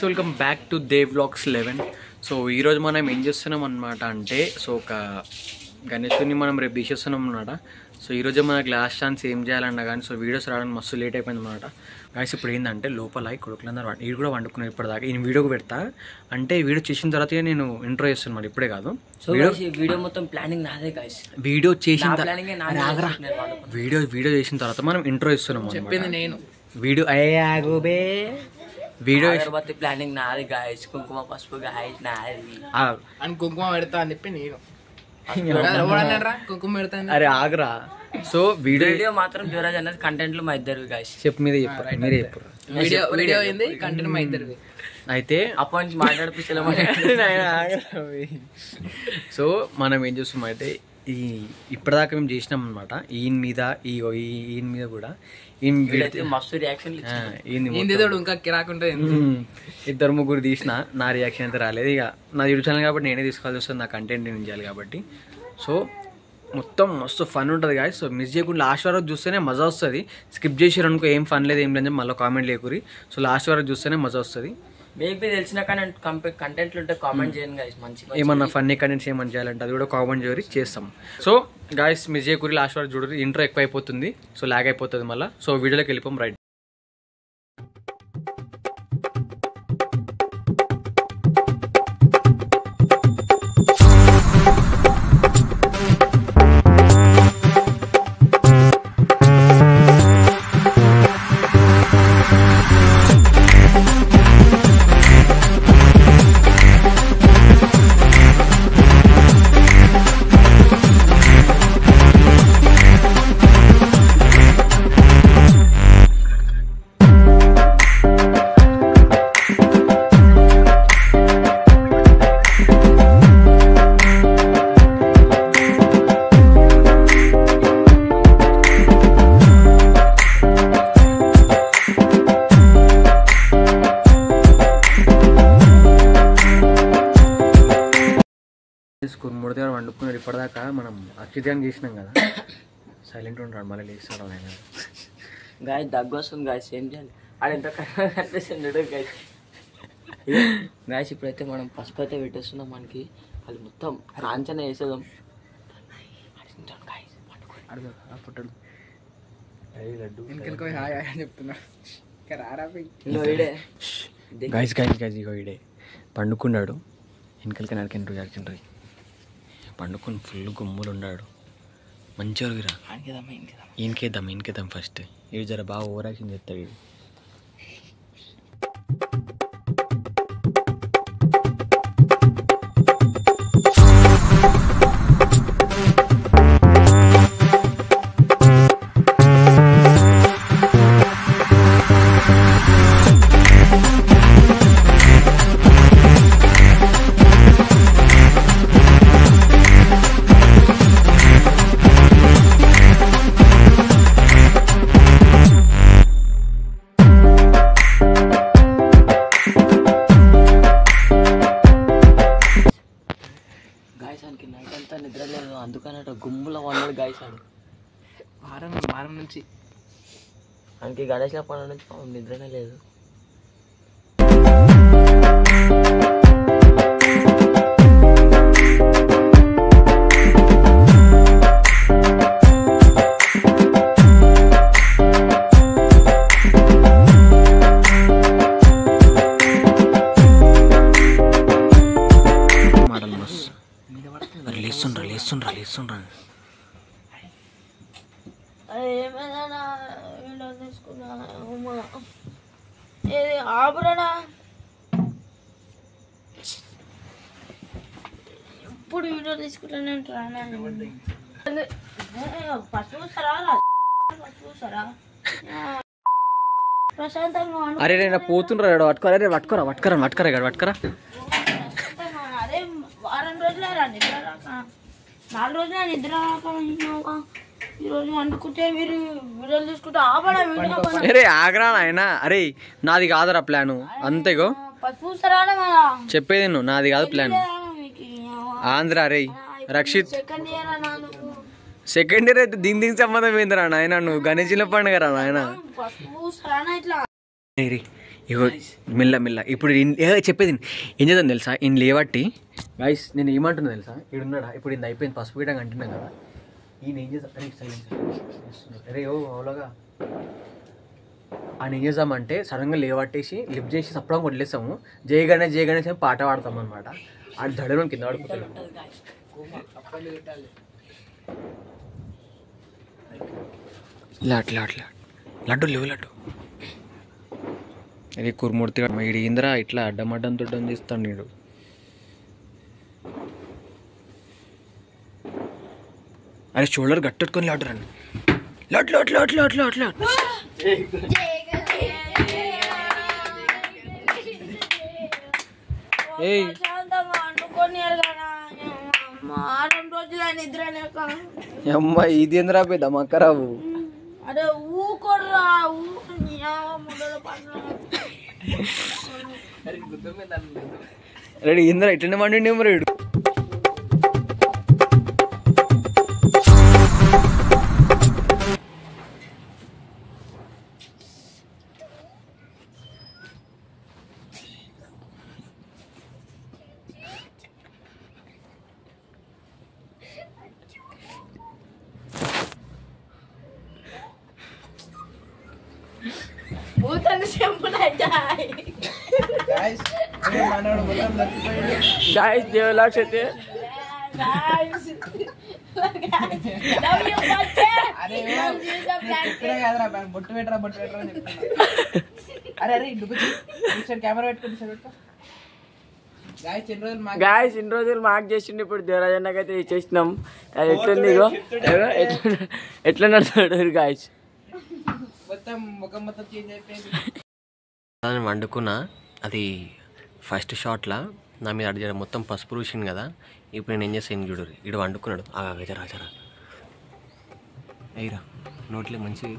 Welcome back to Dev vlogs 11. So ఈరోజు మనం ఏం చేస్తున్నాం అనమాట అంటే సో ఒక గణేశుని మనం రేపు తీసేస్తున్నాం అనమాట. సో ఈరోజు మనకు లాస్ట్ ఛాన్స్ ఏం చేయాలన్నా కానీ సో వీడియోస్ రావడానికి మస్తు లేట్ అయిపోయింది అనమాట. గాయస్ ఇప్పుడు ఏంటంటే లోపల ఈ కొడుకులందరూ వీడు కూడా వండుకున్నాను ఇప్పటిదాకా. ఈ వీడియోకి పెడతా అంటే వీడియో చేసిన తర్వాత నేను ఇంట్రో చేస్తున్నాను, ఇప్పుడే కాదు. వీడియో మొత్తం ప్లానింగ్ నాదే గాయ్స్. వీడియో చేసిన వీడియో చేసిన తర్వాత మనం ఇంట్రో ఇస్తున్నాం. చెప్పింది నేను. వీడియో అయ్యాగోబే వీడియో ప్లానింగ్ నాది గాయ్స్. కుంకుమ పసుపు గాయ్స్ నాది అని కుంకుమ పెడతా అని చెప్పి నేను కుంకుమ పెడతా. అరే ఆగరా. సో వీడియో మాత్రం యువరాజ్ అన్నది కంటెంట్ లో మా ఇద్దరు గాయ్స్. చెప్పు మీరే చెప్పారు, మీరే చెప్పారు. వీడియో అయింది కంటెంట్ మా ఇద్దరు. అయితే అప్పటి నుంచి మాట్లాడిపిస్తలే. సో మనం ఏం చేస్తున్నాం అంటే ఇప్పటిదాకా మేము చేసినాం అనమాట. ఈయన మీద కూడా మస్తు రియాక్షన్ ఇంకా కిరాకుంటే ఇద్దరు ముగ్గురు తీసిన నా రియాక్షన్ అయితే రాలేదు. ఇక నా యూట్యూబ్ ఛానల్ కాబట్టి నేనే తీసుకోవాల్సి వస్తుంది, నా కంటెంట్ నేను చేయాలి కాబట్టి. సో మొత్తం మస్తు ఫన్ ఉంటుంది గాయస్. సో మిస్ చేయకుండా లాస్ట్ వరకు చూస్తేనే మజా వస్తుంది. స్కిప్ చేసారు అనుకో ఏం ఫన్ లేదు ఏం లేదు మళ్ళీ కామెంట్ లేకురి. సో లాస్ట్ వరకు చూస్తేనే మజా వస్తుంది. మేబీ తెలిసిన కంటెంట్లు ఉంటే కామెంట్ చేయండి గాయ్స్. మంచిగా ఏమన్నా ఫన్నీ కంటెంట్స్ ఏమన్నా చేయాలంటే అది కూడా కామెంట్ చేయరి చేస్తాం. సో గాయ్స్ మిస్ చేయకూరి లాస్ట్ వరకు చూడరు, ఇంట్రో ఎక్కువ అయిపోతుంది. సో లాగ్ అయిపోతుంది మళ్ళీ. సో వీడియోలోకి వెళ్ళిపోం రైట్. మూడు దగ్గర వండుకున్నాడు. ఇప్పటిదాకా మనం అక్షిత్యాన్ని చేసినాం కదా, సైలెంట్ ఉంటాడు మళ్ళీ లేస్తాడు ఆయన. గాయస్ దగ్గు వస్తుంది గాయస్, ఏం చేయాలి? అది ఎంత కనిపిస్తుంది గాయస్. గాయస్ ఇప్పుడైతే మనం పసుపు అయితే పెట్టేస్తున్నాం. మనకి అది మొత్తం రాంచన వేసేదాం. గైస్ ఇగో ఈడే పండుకున్నాడు. వెనకలికి నరికిండ్రు పండుకొని ఫుల్ గుమ్ములు ఉన్నాడు. మంచిగా ఈయనకేద్దాం ఫస్ట్. ఇది జర బాగా ఓవరాక్షన్ చేస్తాడు ఇది. నైట్ అంతా నిద్ర లేదు, అందుకని గుమ్ముల వన్నాడు గాయస్. అని వారం నుంచి ఆయనకి గణేష్ల పండుగ నుంచి నిద్రనే లేదు. లేస్తుండ్రా ఎప్పుడు వీడియో తీసుకుంటానే ప్రశాంతంగా. అరే నేను పోతుండ్రా పట్టుకోరా. అదే వారం రోజులే రా నిద్ర రాక, 4 రోజులే నిద్ర రాక. ఈరోజు వండుకుంటే మీరు వీడియోలు తీసుకుంటే ఆపడా వీడియో. అరే ఆగరా నాయన. అరే నాది కాదురా ప్లాను అంతేగో చెప్పేది నువ్వు, నాది కాదు ప్లాన్. ఆంధ్ర రే రక్షిత్ సెకండ్ ఇయర్ అయితే దీనికి సంబంధం ఏందిరా నాయన? నువ్వు గణేశుల పండుగ రా నాయన. ఇగో మెల్ల మెల్ల ఇప్పుడు చెప్పేది ఏం చేద్దాం తెలుసా ఈయన లేవట్టి గైస్ నేను ఏమంటున్నా తెలుసా ఈడున్నాడా ఇప్పుడు ఇది అయిపోయింది పసుపు గిటంగా అంటున్నా కదా ఈయన ఏం చేద్దాం అరే సైలెన్స్ అరే ఓ అవులాగా ఆయన ఏం చేద్దామంటే సడన్గా లేవట్టేసి లిఫ్ట్ చేసి సప్పడం వదిలేస్తాము జయగణేష్ జయగణేష్ అని పాట పాడతాం అనమాట ఆ దడలో కింద పడిపోతాడు ఇలా అట్లా అట్లా లడ్డు లేవు లడ్డు అరే కురుమూర్తి వీడు ఇంద్ర ఇట్లా అడ్డం తొడ్డం చేస్తాడు నీడు అరే షోల్డర్ గట్టెట్టుకొని లడ్డు రండి లడ్లు అట్లా అట్లా అట్లా అట్లా అమ్మ ఇది ఎందుకు రాపోయిందా మక్కరావు అరే ఊకోరా రెడీ ఇంద్ర ఇట్లనే మండి రేడు దేవలాక్ష అయితే బొట్టు పెట్టరా అని చెప్తున్నా అరే కెమెరా పెట్టుకుంటే గాయస్ ఇన్ని రోజులు మాకు చేసిండు ఇప్పుడు దేవరాజన్నకి అయితే చేసినాం అది ఎట్లుంది ఇగో ఎట్లా నడుస్తాడు గాయస్ మొత్తం ముఖం మొత్తం చేంజ్ అయిపోయింది వండుకున్నా అది ఫస్ట్ షాట్లో నా మీద అడిగారు మొత్తం పసుపు రూసింది కదా ఇప్పుడు నేను ఏం చేస్తాను చూడు ఇడు వండుకున్నాడు జరా జరా అయ్యిరా నోట్లే మంచి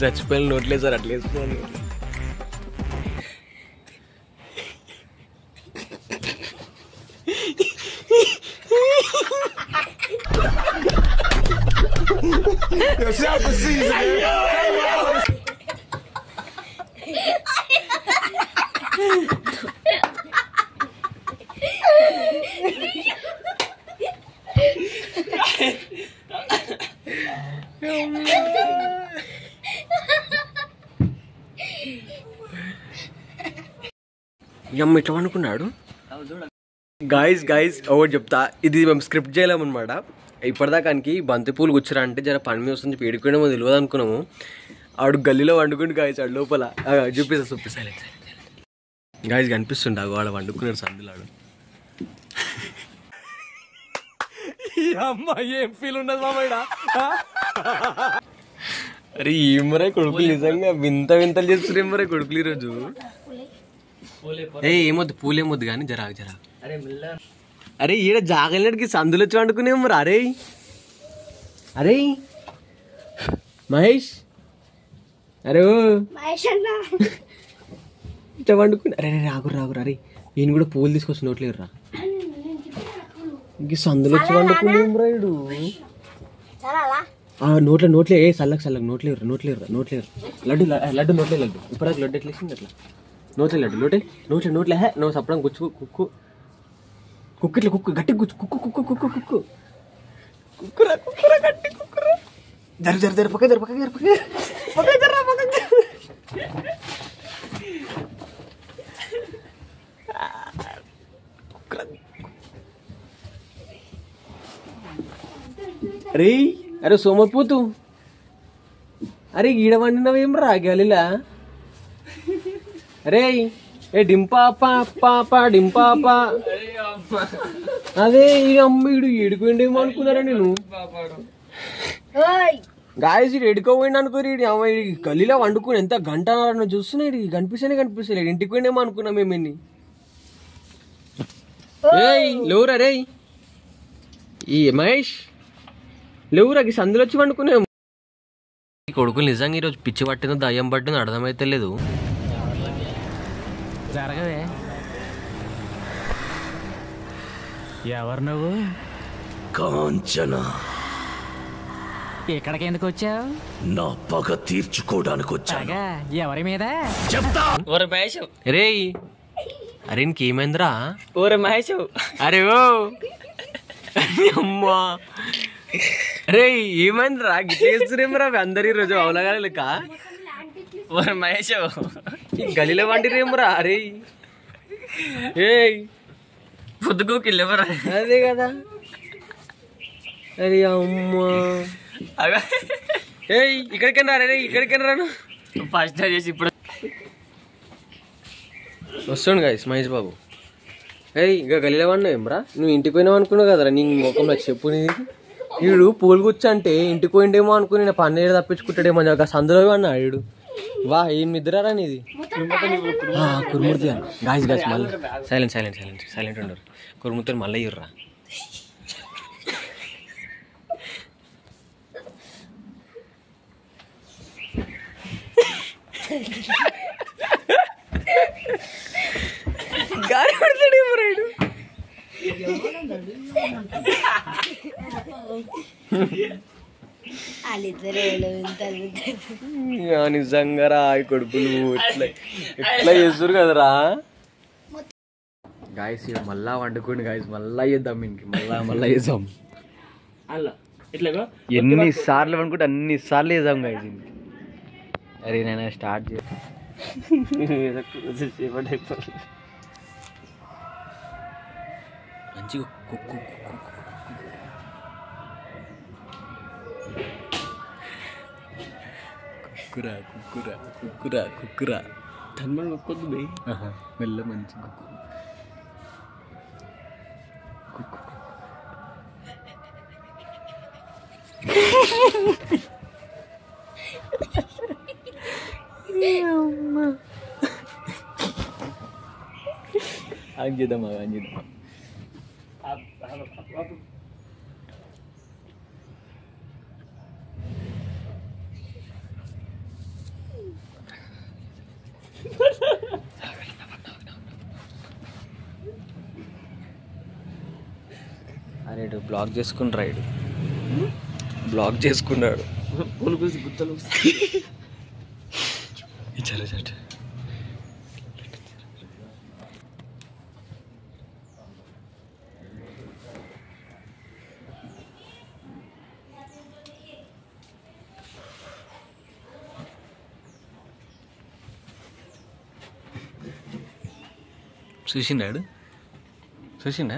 చచ్చిపోయిన నోట్లే సార్ అట్లా వేసుకోవాలి అమ్మ ఇట్లా అనుకున్నాడు గాయస్ ఒకటి చెప్తా ఇది మేము స్క్రిప్ట్ చేయలేమన్నమాట ఇప్పటిదాకానికి బంతిపూలు కూర్చురా అంటే జర పని మీద వస్తుంది పేడుకోవడమో తెలియదు అనుకున్నాము ఆడు గల్లీలో వండుకుంటు గాయస్ ఆడు లోపల చూపిస్తా గాయస్ కనిపిస్తుండే వాడు వండుకున్నాడు సందులాడు అమ్మాయి ఏం ఫీల్ ఉండదు మామయ్య అరే ఏమరే కొడుకులు నిజంగా వింత వింతలు చేస్తున్నారు ఏమరే కొడుకులు ఈరోజు ఏమొద్దు పూలేమొద్దు కానీ జరా జరా అరే ఈడ జాగలినడికి సందులు వచ్చి వండుకునే మరి అరే అరే మహేష్ అరే ఇట్లా వండుకుని అరే రాగురు అరే ఈయన కూడా పూలు తీసుకొచ్చి నోట్లేరు రా ఇంక సందులు వచ్చి వండుకునేం రాయుడు నోట్లే చల్లకి నోట్లేరు లడ్డు నోట్లే లడ్డు ఇప్పుడు లడ్డు ఎట్లా వేసింది అట్లా నోట్లే లడ్డు నోట్లే నువ్వు సప్పడం గుచ్చు కుక్కు ఇట్లా కుక్కు గట్టి గుచ్చు కుక్కురా గట్టి కుక్కురా జర పక్క అరే సోమపోతు అరే ఈడ వండినవేం రా గలిలా అరే ఏ డింపాపా డింపాపా అదే ఈ అమ్మీడు ఏడుకోండేమో అనుకున్నారా నేను గాయస్ ఇడు ఎడుకోపోయింది అనుకోరు అమ్మ గల్లీలో వండుకుని ఎంత గంట చూస్తున్నాడు కనిపిస్తలేదు ఇంటికి పోయిండేమో అనుకున్నాం మేమేని లేవురా రే ఈ మహేష్ లేవురా సందులో వచ్చి పండుకునే కొడుకులు నిజంగా ఈరోజు పిచ్చి పట్టిందో దయ్యం పట్టిందో అర్థమైతే లేదు. జరగవే. ఎవరు నువ్వు? కాంచన. ఇక్కడికి ఎందుకు వచ్చావు? నా పగ తీర్చుకోవడానికి వచ్చాగా. ఎవరి మీద? చెప్తా. ఓరే మహేష్, రే అరే ఇంకేమైందిరా? ఓరే మహేష్, అరే ఓ అమ్మా రే ఏమైందిరా గిట్ల చేస్తురేమరా అందరు ఈరోజు అవలగా లెక్క. ఓరే మహేష్, గలీలో వండిరేమరా? అరే ఏ పొద్దుగోకి లేవరా? అదే కదా. అరే అమ్మా ఏయ్ ఇక్కడికైనా రా. రే ఇక్కడికైనా రాను. ఫస్ట్ చేసి ఇప్పుడు వస్తుండు గాయస్ మహేష్ బాబు. ఏయ్ ఇక గలీలో వాడినావు ఏమరా? నువ్వు ఇంటికి పోయినావు అనుకున్నావు కదరా. నీ ముఖంలో చెప్పు నీది. వీడు పూలు కూర్చో అంటే ఇంటికి పోయిండేమో అనుకుని నేను పన్నీరు తప్పించుకుంటాడేమో ఒక సందులో వాడినా వీడు. వా ఏం నిద్రరా నీది. కురుమూర్తి గాయస్ గాయస్ మళ్ళీ సైలెంట్ సైలెంట్ సైలెంట్ సైలెంట్ ఉండరు. కురుమూర్తిని మళ్ళీ ఇవ్వరా. గాలి పడతాడేమో రైడు. నిజంగా రా కొడుకులు ఎట్లా ఎట్లా చేస్తారు కదరా. గాయస్ మళ్ళా వండుకోండి గాయస్. మళ్ళా చేద్దాం ఇంటికి. మళ్ళా చేద్దాం. ఎన్నిసార్లు వండుకుంటే అన్నిసార్లు చేద్దాం గాయస్ ఇంటికి. అరే నేను స్టార్ట్ చేస్తాను. మంచిగా కుక్కు కుక్కురా కుక్కురా కుక్కురా కుక్కురా ధన్మని కొక్కొద్దు బే. మెల్ల మంచి కుక్కు కుక్కు. ఆంగిద్దామా ఆంగిద్దామా. అరే బ్లాక్ చేసుకుని ఇడు బ్లాక్ చేసుకున్నాడు. గుత్తలు ఇచ్చారు చట్. చూసిండాడు చూసిండా.